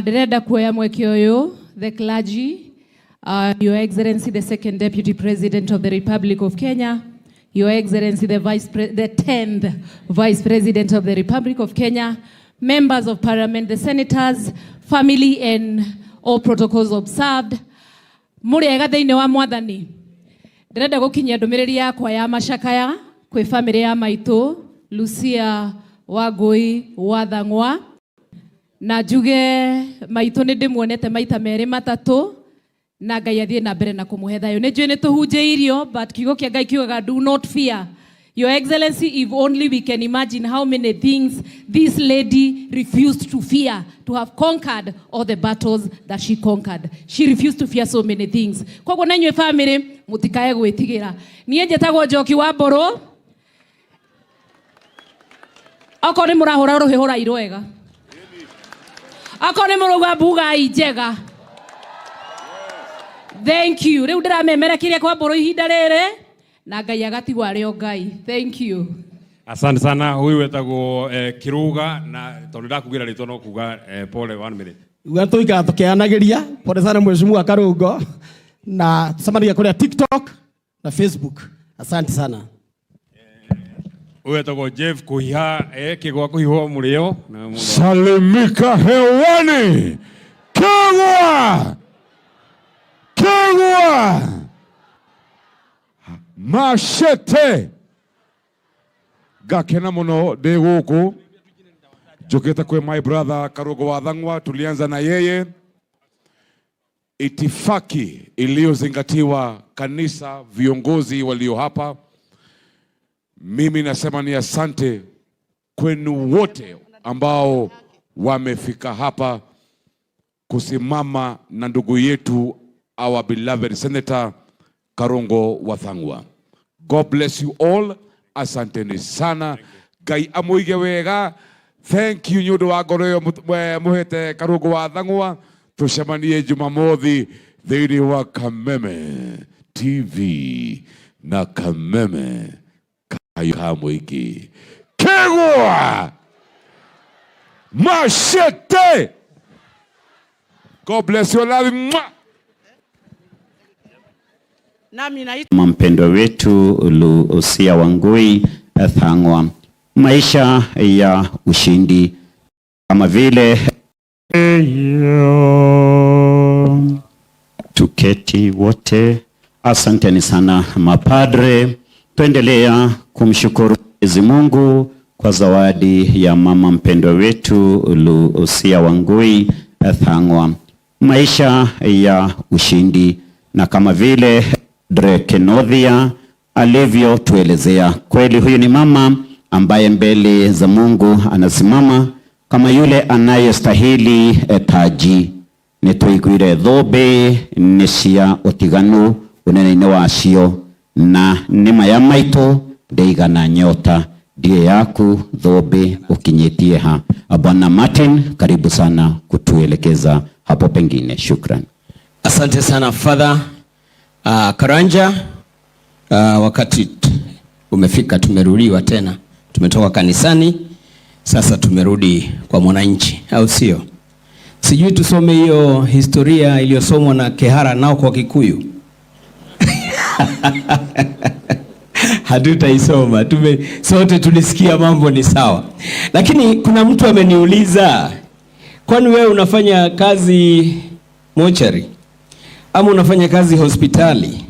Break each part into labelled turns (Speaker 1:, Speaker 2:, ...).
Speaker 1: Ndirenda kuoya mweke uyu, the clergy, Your Excellency the Second Deputy President of the Republic of Kenya, Your Excellency the 10th Vice President of the Republic of Kenya, members of Parliament, the senators, family and all protocols observed. Muri ega thiini wa mwathani. Ndirenda gukinyia ndumiriri yakwa ya macakaya kwi family ya maitu Lucia Wangui wa Thang'wa. Na njuge maitu ni ndimuonete maita meri matatu na Ngai athie na mbere na kumuhe thayo. Ni njui ni tuhunjiirio but kiugo kia Ngai kiugaga do not fear. Your Excellency, if only we can imagine how many things this lady refused to fear to have conquered all the battles that she conquered. She refused to fear so many things. Kwa na inywe family mutikae gwitigira. Nie njetagwo Njoki wa Mburu. Ako ni murahura ruhihura irwega. Ako ni muruga buga ijega. Thank you. Riu ndiramemera kiria kwa Mburu ihinda riri. Na Ngai agatigwa arĩ o Ngai. Thank you.
Speaker 2: Asante sana. Huyu wetagwo Kiruga na tondu ndakugira ritwa no kuga pole 1 minute.
Speaker 3: Ugato ikatukianagiria pole sana mheshimiwa Karungo na tusamania kule TikTok na Facebook. Asante sana.
Speaker 2: Huyu wetagwo Jeff Kuhiha kigwa kuhiho murio.
Speaker 4: Salimika hewani. Kegwa. Machete gakena muno ndi guku njukite kwe my brother Karungo wa Thang'wa. Tulianza na yeye itifaki iliyozingatiwa kanisa, viongozi walio hapa. Mimi nasema ni asante kwenu wote ambao wamefika hapa kusimama na ndugu yetu our beloved Senator Karungo wa Thang'wa. God bless you all. Asanteni sana. Ngai amuige wega. Thank you nyundo wa ngoro muhete Karungo wa Thang'wa. Tucemanie Jumamothi thiini wa Kameme TV na Kameme kayo muigi. Kegwa Machete. God bless you all.
Speaker 5: Mpendwa wetu Lucia Wangui Thang'wa, maisha ya ushindi kama vile tuketi wote. Asanteni sana mapadre. Tuendelea kumshukuru Mwenyezi Mungu kwa zawadi ya mama mpendwa wetu Lucia Wangui Thang'wa, maisha ya ushindi na kama vile Kenothia alivyo tuelezea. Kweli huyu ni mama ambaye mbele za Mungu anasimama kama yule anayestahili taji. Nituiguire thobe nisia otiganu unene wacio na nima ya maito ndeigana nyota ndiye yaku thobe ukinyetie ha. Bwana Martin, karibu sana kutuelekeza hapo pengine. Shukran.
Speaker 6: Asante sana Father Karanja. Wakati umefika, tumerudiwa tena. Tumetoka kanisani, sasa tumerudi kwa mwananchi, au sio? Sijui tusome hiyo historia iliyosomwa na Kehara nao kwa Kikuyu. Hatutaisoma. Sote tulisikia mambo ni sawa. Lakini kuna mtu ameniuliza, kwani wewe unafanya kazi mochari? Ama unafanya kazi hospitali?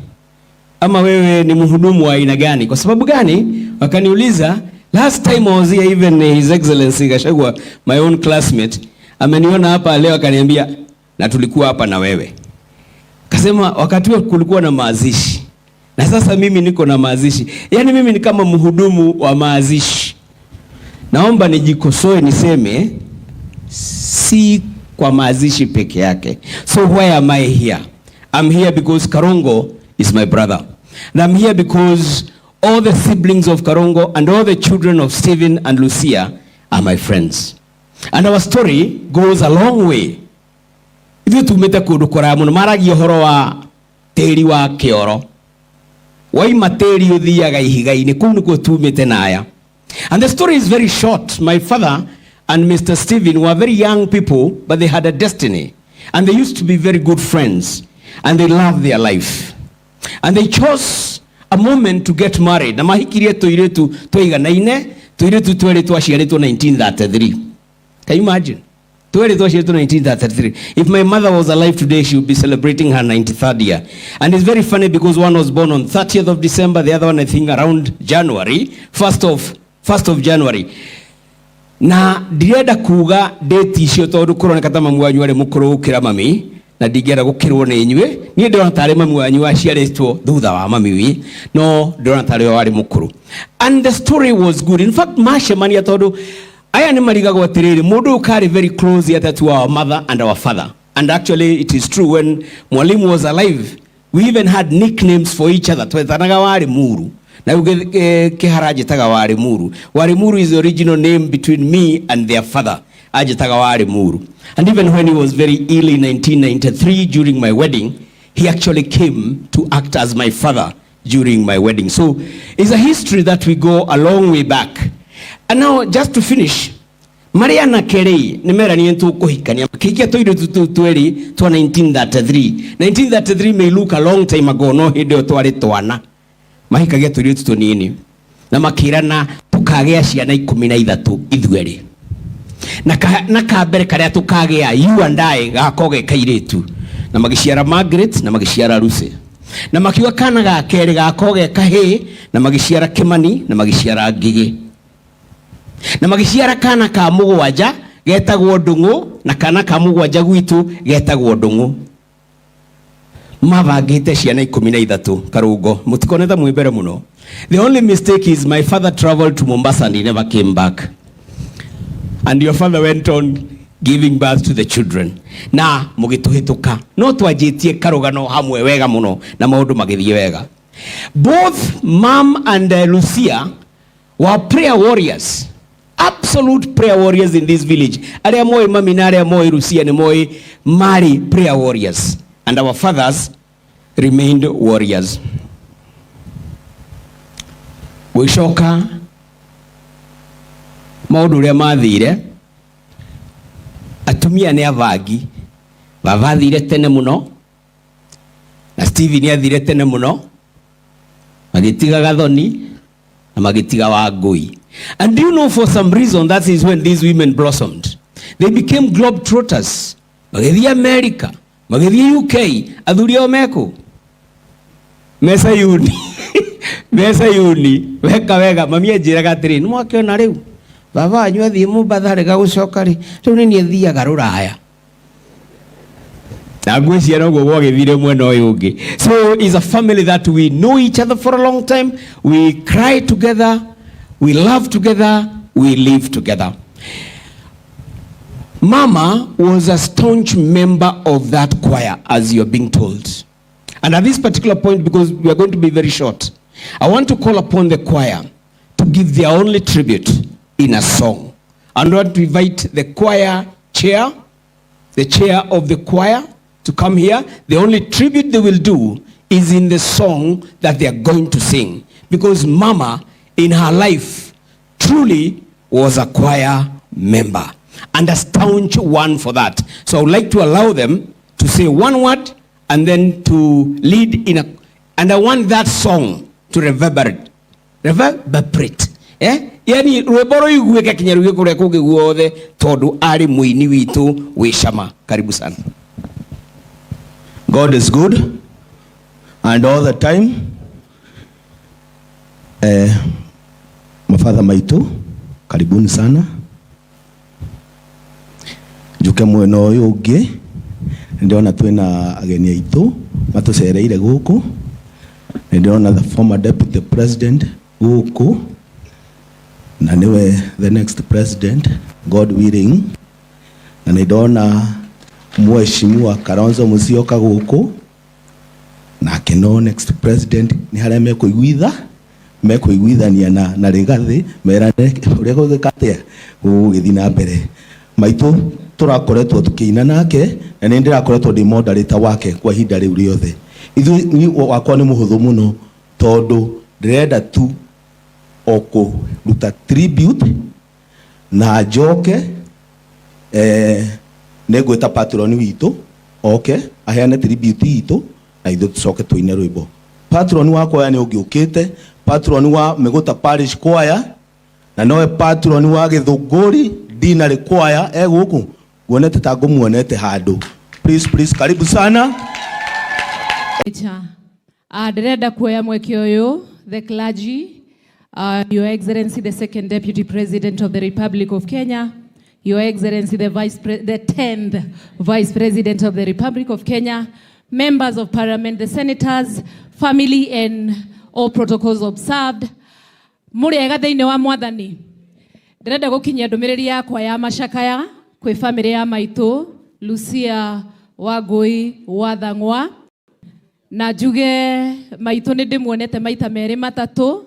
Speaker 6: Ama wewe ni mhudumu wa aina gani? Kwa sababu gani? Wakaniuliza, last time I was here, even His Excellency Gachagua, my own classmate, ameniona hapa leo akaniambia, na tulikuwa hapa na wewe. Kasema wakati huo kulikuwa na mazishi. Na sasa mimi niko na mazishi. Yaani mimi ni kama mhudumu wa mazishi. Naomba nijikosoe niseme si kwa mazishi peke yake. So why am I here? I'm here because Karungo is my brother. And I'm here because all the siblings of Karungo and all the children of Stephen and Lucia are my friends. And our story goes a long way. Ithu tumete kundu kora muno maragi uhoro wa teri wa Kioro. Wai materi uthiaga ihiga-ini kuu nikuo tumete naya. And the story is very short. My father and Mr. Stephen were very young people, but they had a destiny. And they used to be very good friends. And they loved their life. And they chose a moment to get married. Na mahikirie tuiretu tuiganaine, tuiretu twere twashiaritwo 1933. Can you imagine? Twere twashiaritwo 1933. If my mother was alive today, she would be celebrating her 93rd year. And it's very funny because one was born on 30th of December, the other one I think around January, 1st of January. Na direda kuga date icio tondu kuroneka ta mamu wanyu ari mukuru gukira mami na ndingera gukirwo ni inyue ni ndona tare mamu wanyu aciaritwo thutha wa mami wi no ndona tare wari mukuru. And the story was good. In fact, macemania tondu aya ni marigagwo atiriri mundu ukari very close yet to our mother and our father. And actually it is true, when Mwalimu was alive we even had nicknames for each other. Twetanaga wari muru na kehara ajitaga Warimuru. Warimuru is the original name between me and their father. Ajitaga Warimuru. And even when he was very ill in 1993 during my wedding, he actually came to act as my father during my wedding. So it's a history that we go a long way back. And now just to finish, Mariana Kerei nimera ni ntu kuhikania kikia toido tweri twa 1933. 1933 may look a long time ago, no hinde twari twana. Mahikagia turitu tunini na makirana tukagea ciana 13 ithueri na kambere karia tukagea you and I gakoge kairetu na magiciara Margaret na magiciara Lucy na makiwa kana ga kere gakoge kahe na magiciara Kimani na magiciara Ngigi na magiciara kana ka mugwanja getagwo Ndungu na kana ka mugwanja gwitu getagwo Ndungu mavagite ciana 13 Karungo mutikoneta mwibere muno. The only mistake is my father traveled to Mombasa and he never came back, and your father went on giving birth to the children. Na mugituhituka no twajitie karugano hamwe wega muno na maundu magithie wega. Both Mom and Lucia were prayer warriors, absolute prayer warriors in this village. Aria moi mami na aria moi Lucia ni moi mari prayer warriors. And our fathers remained warriors. Wishoka maundu ria mathire atumia ni avagi vavathire tene muno na Steve ni athire tene muno magitiga Gathoni na magitiga Wangui. And do you know, for some reason that is when these women blossomed. They became globetrotters. Magithia America, magithia UK, athuri ao meku mesa yuni mesa yuni weka wega mami anjiraga atiri ni mwakiona riu baba anyu athie Mombasa rega gucoka ri riu ni thiaga Ruraya na ngwiciara no gwo githire mwena uyu ungi. So it's a family that we know each other for a long time, we cry together, we love together, we live together. Mama was a staunch member of that choir, as you're being told. And at this particular point, because we are going to be very short, I want to call upon the choir to give their only tribute in a song. And I want to invite the choir chair, the chair of the choir, to come here. The only tribute they will do is in the song that they are going to sing. Because Mama, in her life, truly was a choir member. And a staunch one for that. So I would like to allow them to say one word and then to lead in a, and I want that song to reverberate. Reverberate. Yani rweboro yuguweka kinyaruge kure kuge guothe tondu ari muini witu wishama. Karibu sana.
Speaker 7: God is good and all the time. Mafadha maitu karibuni sana. Juke mwena uyu ungi ndiona twina ageni aitu matucereire guku, ndiona the former deputy president guku na niwe the next president, God willing, na ndiona mheshimiwa Kalonzo Musyoka guku na kino next president ni haria mekuiguithania na Rigathi merane uria gugikatia gugithii na mbere maitu turakoretwo tukiina nake na ni ndirakoretwo ndi moderator wake kwa ihinda riu riothe. Ithu wakwa ni muhuthu muno tondu ndirenda tu okuruta tribute na njoke negweta patron witũ oke aheane tribute itũ na ithuĩ tucoke tũine rwĩmbo. Patron wa kwaya nĩ ũngĩũkĩte, patron wa Mĩgũta Parish Choir na nowe patron wa Gĩthũngũri Dinary Choir gũkũ nguonete ta ngũmuonete handũ. Please karibu sana.
Speaker 1: Ndĩrenda kuoya mweke ũyũ, the clergy, Your Excellency the Second Deputy President of the Republic of Kenya, Your Excellency the 10th Vice President of the Republic of Kenya, members of Parliament, the senators, family and all protocols observed. Mũrĩega thĩinĩ wa Mwathani. Ndĩrenda gũkinyia ndũmĩrĩri yakwa ya macakaya kwĩ family ya maitũ Lucia Wangui wa Thang'wa, na njuge maitũ nĩ ndĩmuonete maita merĩ matatũ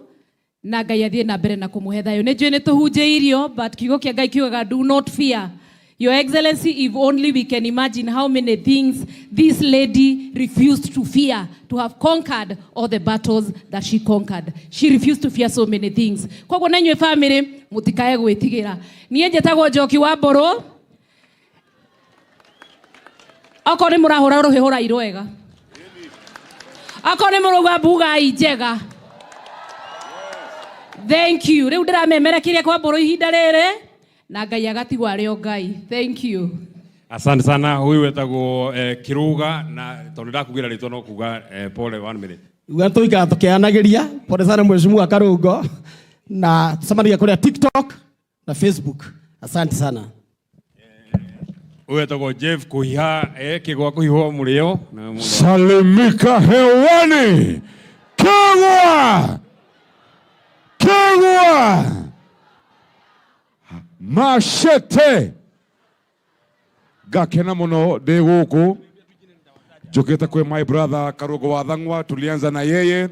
Speaker 1: na Ngai athiĩ na mbere na kũmũhe thayũ. Nĩ njũĩ nĩ tũhunjĩirio, but kiugo kĩa Ngai kiugaga do not fear. Your Excellency, if only we can imagine how many things this lady refused to fear to have conquered all the battles that she conquered. She refused to fear so many things. Koguo na inyuĩ family mũtikae gwĩtigĩra. Niĩ njĩtagwo Njoki wa Mbũrũ. Okorwo nĩ mũrahũra rũhĩ hũrai rwega. Okorwo nĩ mũrauga mbugai njega. Thank you. Rĩu ndĩramemerekirie kwa Mbũrũ ihinda rĩrĩ na Ngai agatigwo arĩ o Ngai. Thank you.
Speaker 2: Asante sana. Huyu wetagwo Kiruga na tondũ ndakugĩra rĩtwa no kuga pole 1 minute.
Speaker 3: Tuika tukianagĩria pole sana mheshimiwa Karungo na tusamania kũrĩa TikTok na Facebook. Asante sana.
Speaker 2: Huyu wetagwo Jeff Kuhiha kĩgwa kũhihwo mũrĩo.
Speaker 4: Salimika hewani. Kegwa. Machete. Gakena muno ndĩ gũkũ njũkĩte kwĩ my brother Karungo wa Thang'wa. Tulianza na yeye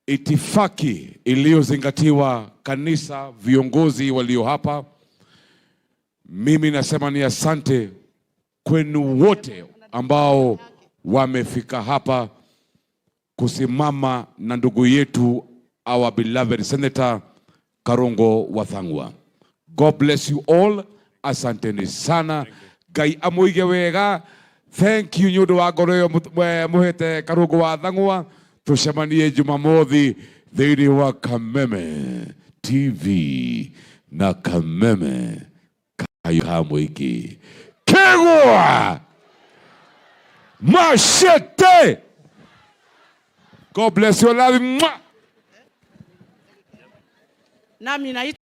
Speaker 4: itifaki iliyozingatiwa kanisa, viongozi walio hapa. Mimi nasema ni asante kwenu wote ambao wamefika hapa kusimama na ndugu yetu our beloved Senator Karungo wa Thang'wa. God bless you all. Asanteni sana. Ngai amũige wega. Thank you nĩũndũ wa ngoro ĩyo mũhete Karungo wa Thang'wa. Tucemanie Jumamothi thĩinĩ wa Kameme TV na Kameme ka mũingĩ. Kegwa Machete. God bless you. Love you.
Speaker 8: Nami